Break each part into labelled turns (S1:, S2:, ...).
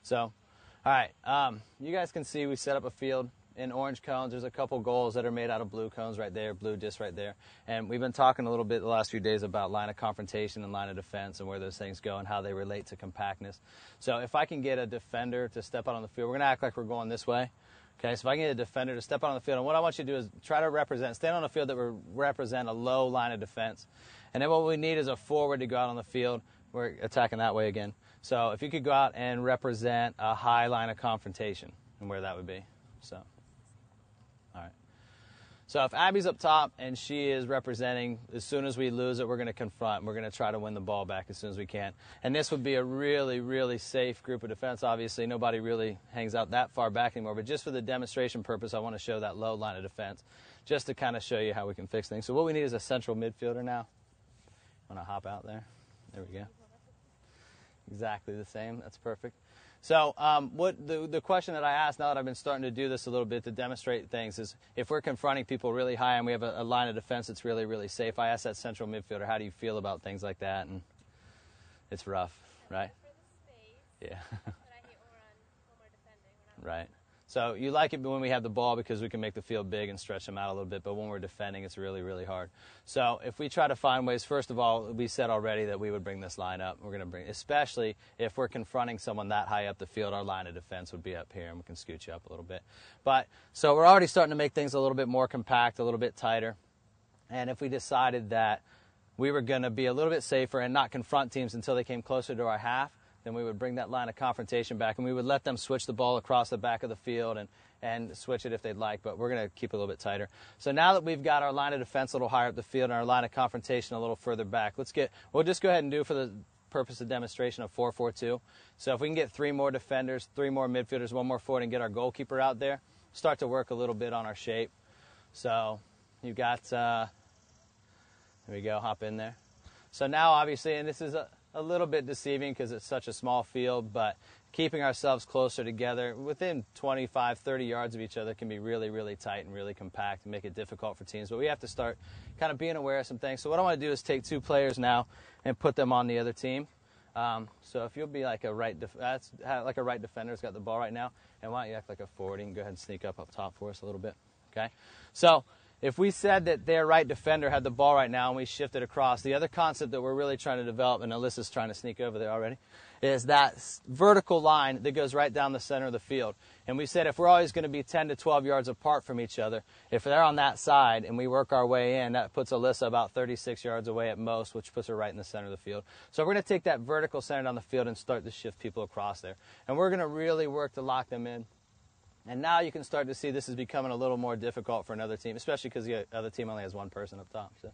S1: So, all right, you guys can see we set up a field in orange cones. There's a couple goals that are made out of blue cones right there, blue disc right there. And we've been talking a little bit the last few days about line of confrontation and line of defense and where those things go and how they relate to compactness. So if I can get a defender to step out on the field, we're going to act like we're going this way. Okay, so if I can get a defender to step out on the field, and what I want you to do is try to stand on a field that will represent a low line of defense. And then what we need is a forward to go out on the field. We're attacking that way again. So if you could go out and represent a high line of confrontation and where that would be. So, all right. So if Abby's up top and she is representing, as soon as we lose it, we're going to confront. We're going to try to win the ball back as soon as we can. And this would be a really, really safe group of defense. Obviously, nobody really hangs out that far back anymore. But just for the demonstration purpose, I want to show that low line of defense just to kind of show you how we can fix things. So what we need is a central midfielder now. Want to hop out there? There we go. Exactly the same. That's perfect. So what the question that I asked now that I've been starting to do this a little bit to demonstrate things is if we're confronting people really high and we have a line of defense that's really, really safe, I asked that central midfielder, how do you feel about things like that? And it's rough, right? Yeah. Right. So you like it when we have the ball because we can make the field big and stretch them out a little bit, but when we're defending, it's really, really hard. So if we try to find ways, first of all, we said already that we would bring this line up. We're going to bring, especially if we're confronting someone that high up the field, our line of defense would be up here, and we can scoot you up a little bit. But so we're already starting to make things a little bit more compact, a little bit tighter. And if we decided that we were going to be a little bit safer and not confront teams until they came closer to our half, then we would bring that line of confrontation back, and we would let them switch the ball across the back of the field and switch it if they'd like, but we're going to keep it a little bit tighter. So now that we've got our line of defense a little higher up the field and our line of confrontation a little further back, we'll just go ahead and do for the purpose of demonstration of 4-4-2. So if we can get 3 more defenders, 3 more midfielders, 1 more forward, and get our goalkeeper out there, start to work a little bit on our shape. So you've got, there we go, hop in there. So now obviously, and this is a little bit deceiving because it's such a small field, but keeping ourselves closer together within 25, 30 yards of each other can be really, really tight and really compact and make it difficult for teams. But we have to start kind of being aware of some things. So what I want to do is take 2 players now and put them on the other team. So if you'll be like a right defender's got the ball right now, and why don't you act like a forward? You can go ahead and sneak up top for us a little bit. Okay? So if we said that their right defender had the ball right now and we shifted across, the other concept that we're really trying to develop, and Alyssa's trying to sneak over there already, is that vertical line that goes right down the center of the field. And we said if we're always going to be 10 to 12 yards apart from each other, if they're on that side and we work our way in, that puts Alyssa about 36 yards away at most, which puts her right in the center of the field. So we're going to take that vertical center down the field and start to shift people across there. And we're going to really work to lock them in. And now you can start to see this is becoming a little more difficult for another team, especially because the other team only has 1 person up top. So.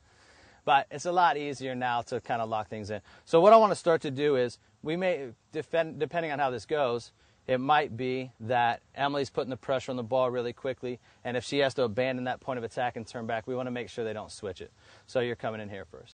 S1: But it's a lot easier now to kind of lock things in. So what I want to start to do is we may defend, depending on how this goes, it might be that Emily's putting the pressure on the ball really quickly, and if she has to abandon that point of attack and turn back, we want to make sure they don't switch it. So you're coming in here first.